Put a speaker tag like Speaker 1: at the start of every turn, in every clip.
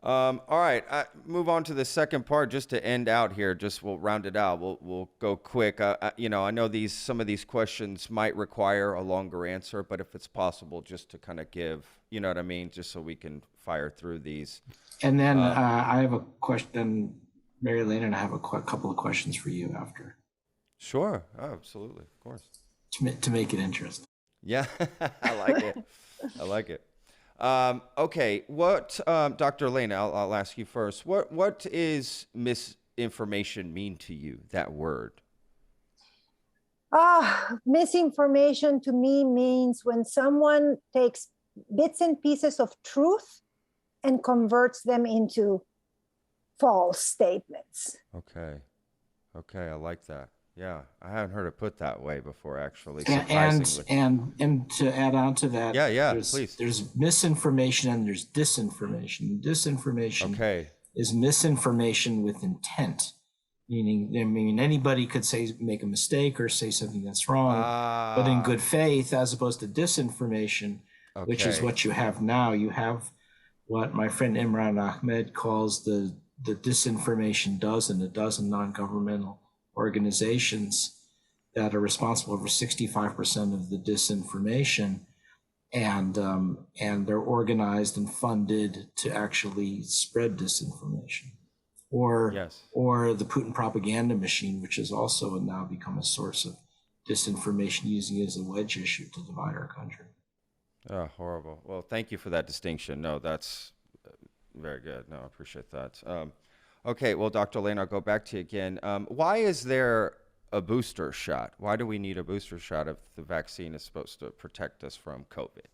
Speaker 1: All right, move on to the second part just to end out here. Just we'll round it out. We'll go quick. I know some of these questions might require a longer answer, but if it's possible, just to kind of give, you know what I mean, just so we can fire through these.
Speaker 2: And then I have a question, Mary Elaine, and I have a couple of questions for you after.
Speaker 1: Sure. Oh, absolutely, of course.
Speaker 2: To make it interesting.
Speaker 1: Yeah, I like it. I like it. Okay, Dr. Elena, I'll ask you first. What is misinformation mean to you, that word?
Speaker 3: Misinformation to me means when someone takes bits and pieces of truth and converts them into false statements.
Speaker 1: Okay, I like that. Yeah, I haven't heard it put that way before, actually.
Speaker 2: And to add on to that,
Speaker 1: please.
Speaker 2: There's misinformation and there's disinformation. Disinformation is misinformation with intent, meaning anybody could make a mistake or say something that's wrong, but in good faith, as opposed to disinformation, which is what you have now. You have what my friend Imran Ahmed calls the disinformation dozen, a dozen non-governmental organizations that are responsible for 65% of the disinformation, and they're organized and funded to actually spread disinformation, or the Putin propaganda machine, which has also now become a source of disinformation, using it as a wedge issue to divide our country.
Speaker 1: Oh, horrible. Well, thank you for that distinction. No, that's very good. No, I appreciate that. Okay, well, Dr. Lane, I'll go back to you again. Why is there a booster shot? Why do we need a booster shot if the vaccine is supposed to protect us from COVID?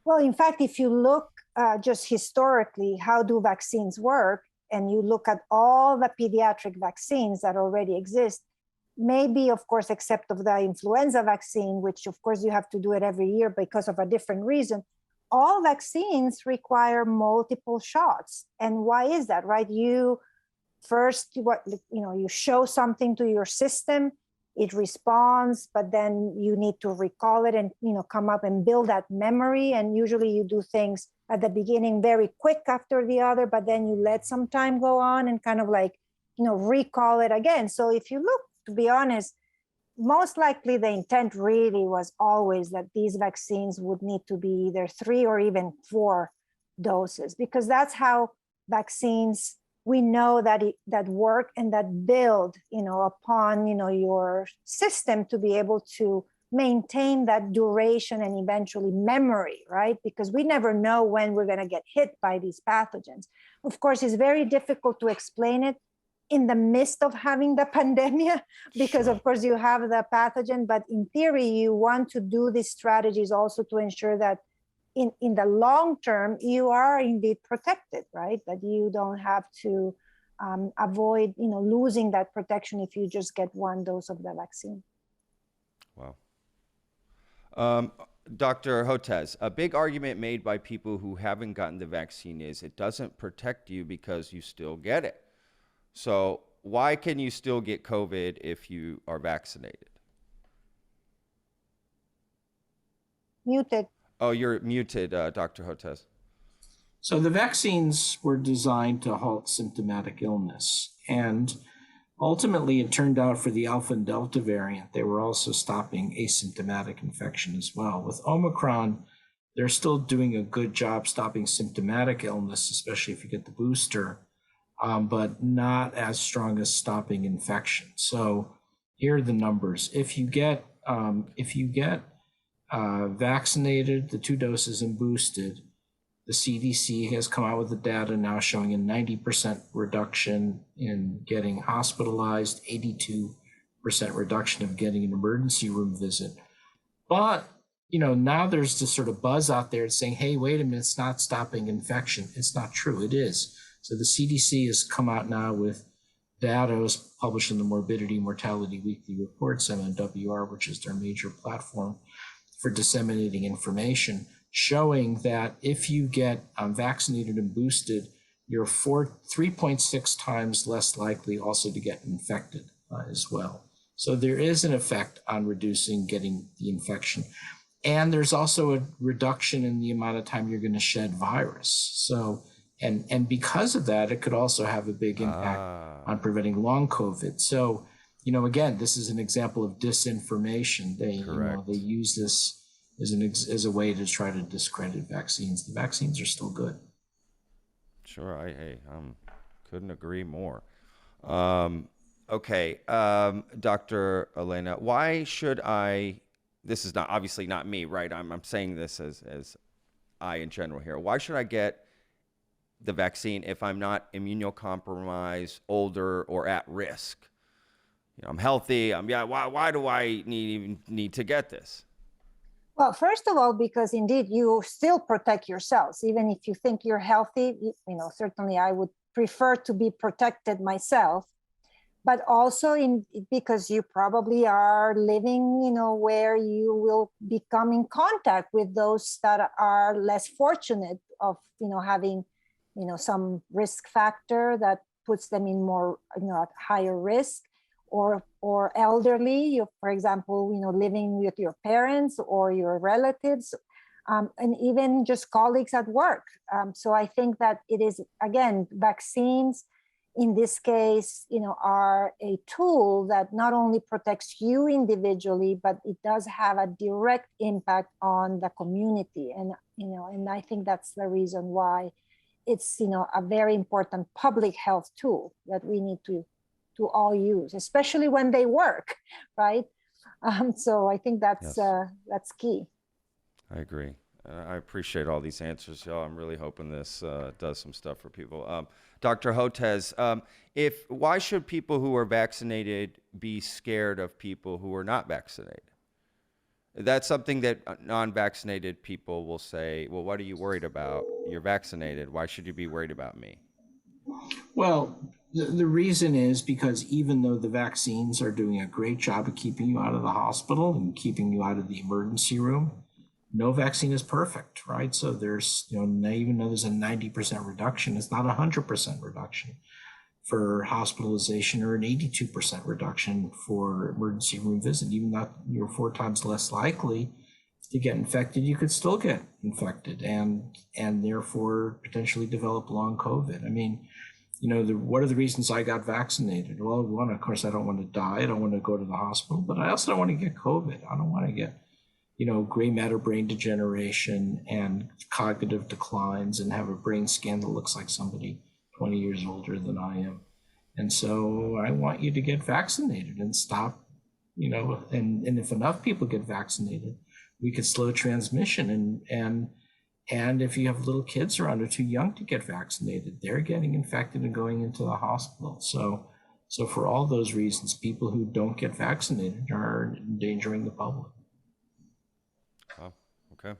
Speaker 3: Well, in fact, if you look just historically, how do vaccines work, and you look at all the pediatric vaccines that already exist, maybe, of course, except of the influenza vaccine, which, of course, you have to do it every year because of a different reason, all vaccines require multiple shots. And why is that, right? You show something to your system, it responds, but then you need to recall it and, come up and build that memory. And usually you do things at the beginning very quick after the other, but then you let some time go on and kind of recall it again. So if you look, to be honest, most likely the intent really was always that these vaccines would need to be either 3 or even 4 doses, because that's how vaccines, we know that work and that build, upon, your system to be able to maintain that duration and eventually memory, right? Because we never know when we're going to get hit by these pathogens. Of course, it's very difficult to explain it in the midst of having the pandemic, because of course you have the pathogen, but in theory, you want to do these strategies also to ensure that in the long term, you are indeed protected, right? That you don't have to avoid, losing that protection if you just get 1 dose of the vaccine.
Speaker 1: Wow. Dr. Hotez, a big argument made by people who haven't gotten the vaccine is it doesn't protect you because you still get it. So why can you still get COVID if you are vaccinated?
Speaker 3: Muted.
Speaker 1: Oh, you're muted, Dr. Hotez.
Speaker 2: So the vaccines were designed to halt symptomatic illness. And ultimately, it turned out for the Alpha and Delta variant, they were also stopping asymptomatic infection as well. With Omicron, they're still doing a good job stopping symptomatic illness, especially if you get the booster. But not as strong as stopping infection. So here are the numbers. If you get vaccinated, the 2 doses, and boosted, the CDC has come out with the data now showing a 90% reduction in getting hospitalized, 82% reduction of getting an emergency room visit. But now there's this sort of buzz out there saying, hey, wait a minute, it's not stopping infection. It's not true. It is. So the CDC has come out now with data published in the Morbidity Mortality Weekly Reports, MMWR, which is their major platform for disseminating information, showing that if you get vaccinated and boosted, you're 3.6 times less likely also to get infected as well. So there is an effect on reducing getting the infection. And there's also a reduction in the amount of time you're going to shed virus. So, And because of that, it could also have a big impact on preventing long COVID. So, again, this is an example of disinformation. They use this as a way to try to discredit vaccines. The vaccines are still good.
Speaker 1: Sure, I couldn't agree more. Okay, Dr. Elena, why should I? This is not obviously not me, right? I'm saying this as I in general here. Why should I get the vaccine if I'm not immunocompromised, older, or at risk? I'm healthy. Why do I even need to get this?
Speaker 3: Well, first of all, because indeed you still protect yourselves, even if you think you're healthy. Certainly I would prefer to be protected myself, but also because you probably are living, where you will become in contact with those that are less fortunate of, having, some risk factor that puts them in more, at higher risk. Or elderly, for example, living with your parents or your relatives, and even just colleagues at work. So I think that it is, again, vaccines in this case, are a tool that not only protects you individually, but it does have a direct impact on the community. And I think that's the reason why it's, a very important public health tool that we need to all use, especially when they work, right? So I think that's key.
Speaker 1: I agree. I appreciate all these answers, y'all. I'm really hoping this does some stuff for people. Dr. Hotez, why should people who are vaccinated be scared of people who are not vaccinated? That's something that non-vaccinated people will say, well, what are you worried about? You're vaccinated. Why should you be worried about me?
Speaker 2: Well, the reason is because even though the vaccines are doing a great job of keeping you out of the hospital and keeping you out of the emergency room, no vaccine is perfect, right? So there's, even though there's a 90% reduction, it's not a 100% reduction for hospitalization or an 82% reduction for emergency room visit. Even though you're 4 times less likely to get infected, you could still get infected and therefore potentially develop long COVID. I mean, what are the reasons I got vaccinated? Well, one, of course, I don't want to die. I don't want to go to the hospital, but I also don't want to get COVID. I don't want to get, gray matter brain degeneration and cognitive declines and have a brain scan that looks like somebody 20 years older than I am. And so I want you to get vaccinated and stop, and if enough people get vaccinated, we could slow transmission. And if you have little kids around who are too young to get vaccinated, they're getting infected and going into the hospital. So for all those reasons, people who don't get vaccinated are endangering the public.
Speaker 1: Oh, okay.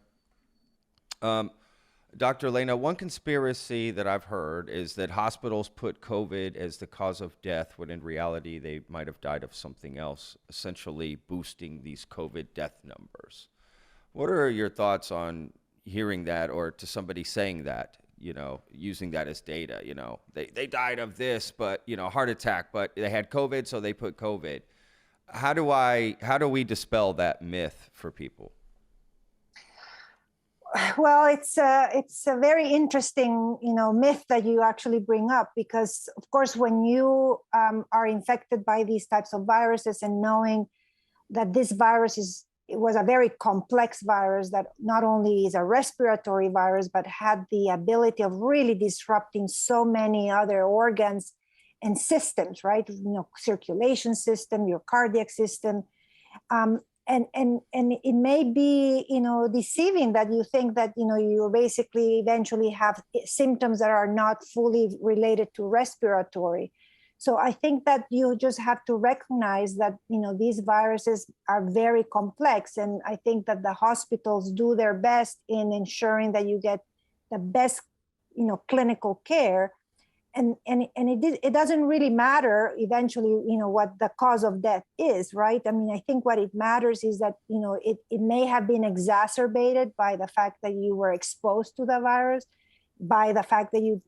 Speaker 1: Dr. Elena, one conspiracy that I've heard is that hospitals put COVID as the cause of death, when in reality they might have died of something else, essentially boosting these COVID death numbers. What are your thoughts on hearing that, or to somebody saying that, using that as data? They died of this, but, heart attack, but they had COVID, so they put COVID. How do we dispel that myth for people?
Speaker 3: Well, it's a very interesting, myth that you actually bring up, because of course, when you are infected by these types of viruses and knowing that this virus was a very complex virus that not only is a respiratory virus, but had the ability of really disrupting so many other organs and systems, right? Circulation system, your cardiac system. And it may be, deceiving that you think that, you basically eventually have symptoms that are not fully related to respiratory. So I think that you just have to recognize that, these viruses are very complex. And I think that the hospitals do their best in ensuring that you get the best, clinical care. And it doesn't really matter eventually, what the cause of death is, right? I mean, I think what it matters is that, it may have been exacerbated by the fact that you were exposed to the virus, by the fact that the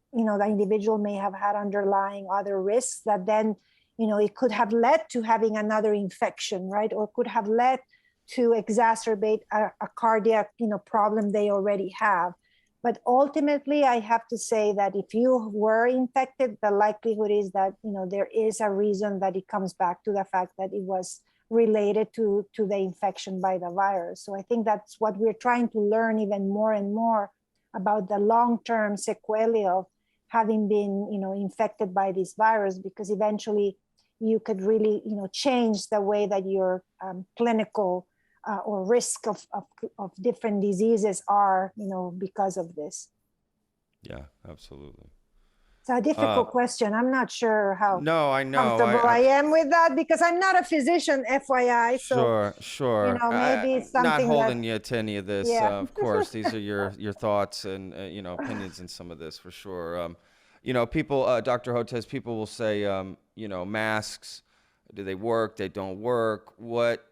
Speaker 3: individual may have had underlying other risks that then, it could have led to having another infection, right? Or could have led to exacerbate a cardiac, problem they already have. But ultimately, I have to say that if you were infected, the likelihood is that, there is a reason that it comes back to the fact that it was related to the infection by the virus. So I think that's what we're trying to learn even more and more about the long-term sequelae of having been, infected by this virus, because eventually you could really, change the way that your clinical or risk of different diseases are, because of this.
Speaker 1: Yeah, absolutely.
Speaker 3: It's a difficult question. I'm not sure how
Speaker 1: No, I know.
Speaker 3: comfortable I am with that, because I'm not a physician, FYI.
Speaker 1: Sure, sure.
Speaker 3: Maybe it's
Speaker 1: Not
Speaker 3: something
Speaker 1: holding
Speaker 3: that,
Speaker 1: you to any of this.
Speaker 3: yeah.
Speaker 1: Of course, these are your thoughts and opinions in some of this for sure. People, Dr. Hotez, people will say, masks. Do they work? They don't work. What?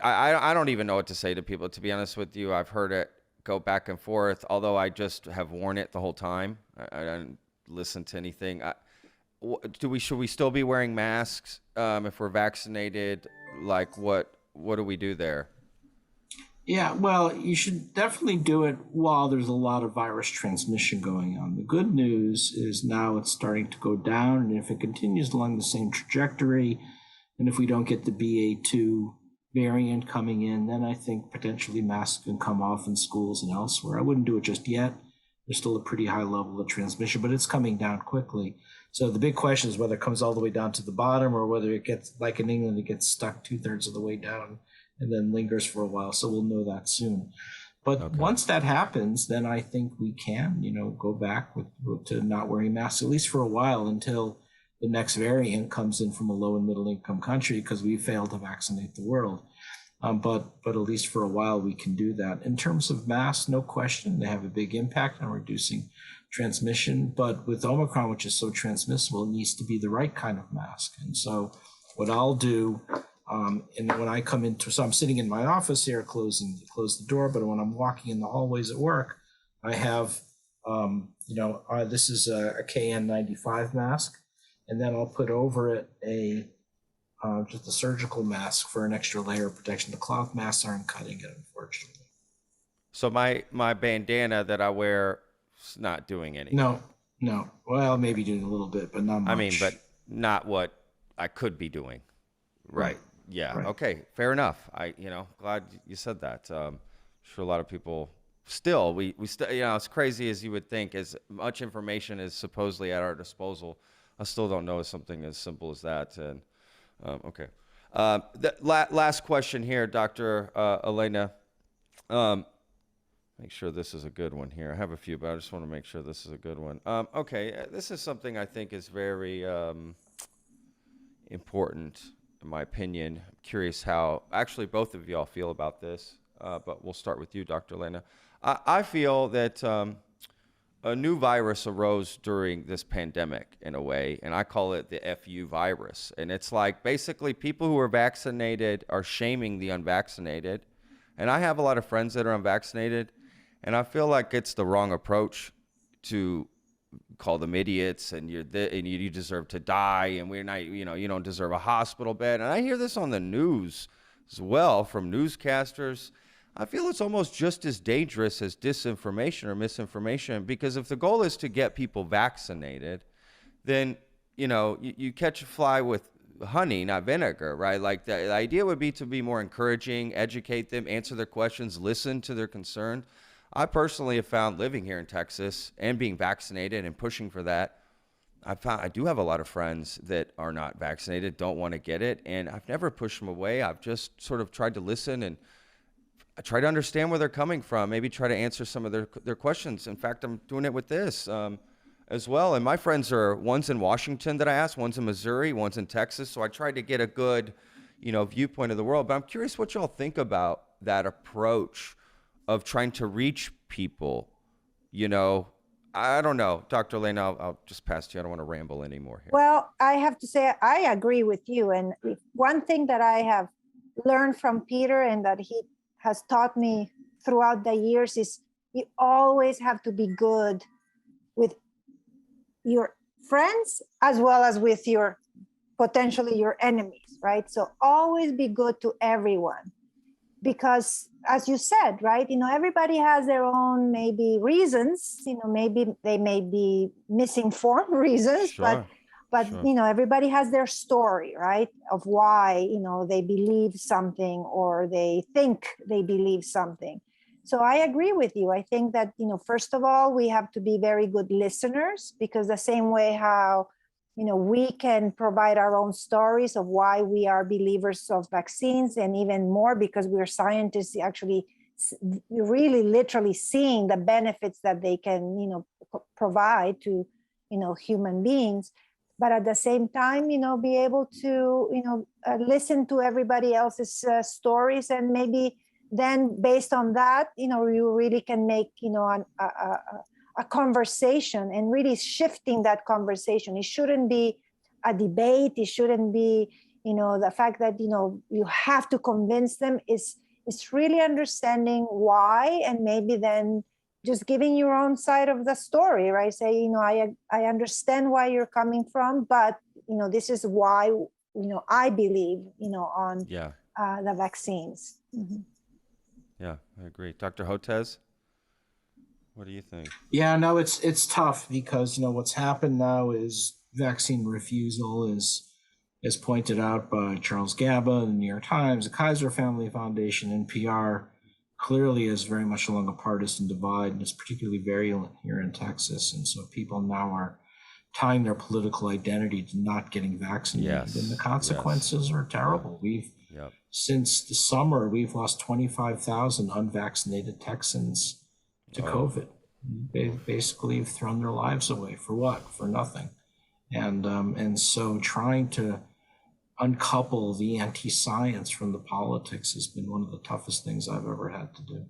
Speaker 1: I don't even know what to say to people. To be honest with you, I've heard it go back and forth. Although I just have worn it the whole time. I don't listen to anything. Should we still be wearing masks if we're vaccinated? Like what do we do there?
Speaker 2: Yeah, well, you should definitely do it while there's a lot of virus transmission going on. The good news is now it's starting to go down, and if it continues along the same trajectory, and if we don't get the BA2 variant coming in, then I think potentially masks can come off in schools and elsewhere. I wouldn't do it just yet. There's still a pretty high level of transmission, but it's coming down quickly. So the big question is whether it comes all the way down to the bottom or whether it gets, like in England, it gets stuck 2/3 of the way down and then lingers for a while. So we'll know that soon. But once that happens, then I think we can, go back to not wearing masks, at least for a while, until the next variant comes in from a low and middle income country, because we failed to vaccinate the world. But at least for a while we can do that. In terms of masks, no question, they have a big impact on reducing transmission. But with Omicron, which is so transmissible, it needs to be the right kind of mask. And so what I'll do, and when I come into, so I'm sitting in my office here, close the door, but when I'm walking in the hallways at work, I have, this is a KN95 mask, and then I'll put over it just a surgical mask for an extra layer of protection. The cloth masks aren't cutting it, unfortunately.
Speaker 1: So my bandana that I wear is not doing anything.
Speaker 2: No. Well, maybe doing a little bit, but not much.
Speaker 1: I mean, but not what I could be doing. Right. Yeah.
Speaker 2: Right.
Speaker 1: Okay. Fair enough. Glad you said that. Sure, a lot of people still, we still, as crazy as you would think, as much information is supposedly at our disposal, I still don't know something as simple as that. And okay. The last question here, Dr. Elena. Make sure this is a good one here. I have a few, but I just want to make sure this is a good one. Okay. This is something I think is very important, in my opinion. I'm curious how actually both of y'all feel about this, but we'll start with you, Dr. Elena. I feel that a new virus arose during this pandemic in a way, and I call it the FU virus. And it's like basically people who are vaccinated are shaming the unvaccinated. And I have a lot of friends that are unvaccinated, and I feel like it's the wrong approach to call them idiots and you deserve to die and we're not, you don't deserve a hospital bed. And I hear this on the news as well from newscasters. I feel it's almost just as dangerous as disinformation or misinformation, because if the goal is to get people vaccinated, then, you catch a fly with honey, not vinegar, right? Like the idea would be to be more encouraging, educate them, answer their questions, listen to their concern. I personally have found living here in Texas and being vaccinated and pushing for that, I do have a lot of friends that are not vaccinated, don't want to get it, and I've never pushed them away. I've just sort of tried to listen and I try to understand where they're coming from, maybe try to answer some of their questions. In fact, I'm doing it with this as well. And my friends are, one's in Washington that I asked, one's in Missouri, one's in Texas. So I tried to get a good, viewpoint of the world. But I'm curious what y'all think about that approach of trying to reach people. I don't know. Dr. Elena, I'll just pass to you. I don't want to ramble anymore here.
Speaker 3: Well, I have to say, I agree with you. And one thing that I have learned from Peter and that he has taught me throughout the years is you always have to be good with your friends as well as with potentially your enemies, right? So always be good to everyone. because as you said, right, everybody has their own maybe reasons, maybe they may be misinformed reasons,
Speaker 1: Sure.
Speaker 3: but
Speaker 1: Sure.
Speaker 3: everybody has their story, right, of why they believe something or they think they believe something. So I agree with you. I think that first of all, we have to be very good listeners, because the same way how we can provide our own stories of why we are believers of vaccines, and even more because we're scientists actually really literally seeing the benefits that they can provide to human beings. But at the same time, be able to listen to everybody else's stories, and maybe then based on that, you really can make a conversation, and really shifting that conversation. It shouldn't be a debate. It shouldn't be the fact that you have to convince them. It's really understanding why, and maybe then just giving your own side of the story, right? Say, I understand why you're coming from, but this is why I believe on
Speaker 1: Yeah.
Speaker 3: the vaccines.
Speaker 1: Yeah, I agree. Dr. Hotez, what do you think?
Speaker 2: Yeah, no, it's tough, because what's happened now is vaccine refusal is, as pointed out by Charles Gaba, the New York Times, the Kaiser Family Foundation, NPR, clearly is very much along a partisan divide, and it's particularly virulent here in Texas. And so people now are tying their political identity to not getting vaccinated,
Speaker 1: Yes,
Speaker 2: and the consequences are terrible.
Speaker 1: Yep.
Speaker 2: Since the summer, we've lost 25,000 unvaccinated Texans to COVID. They basically have thrown their lives away for what? For nothing. And so trying to uncouple the anti-science from the politics has been one of the toughest things I've ever had to do.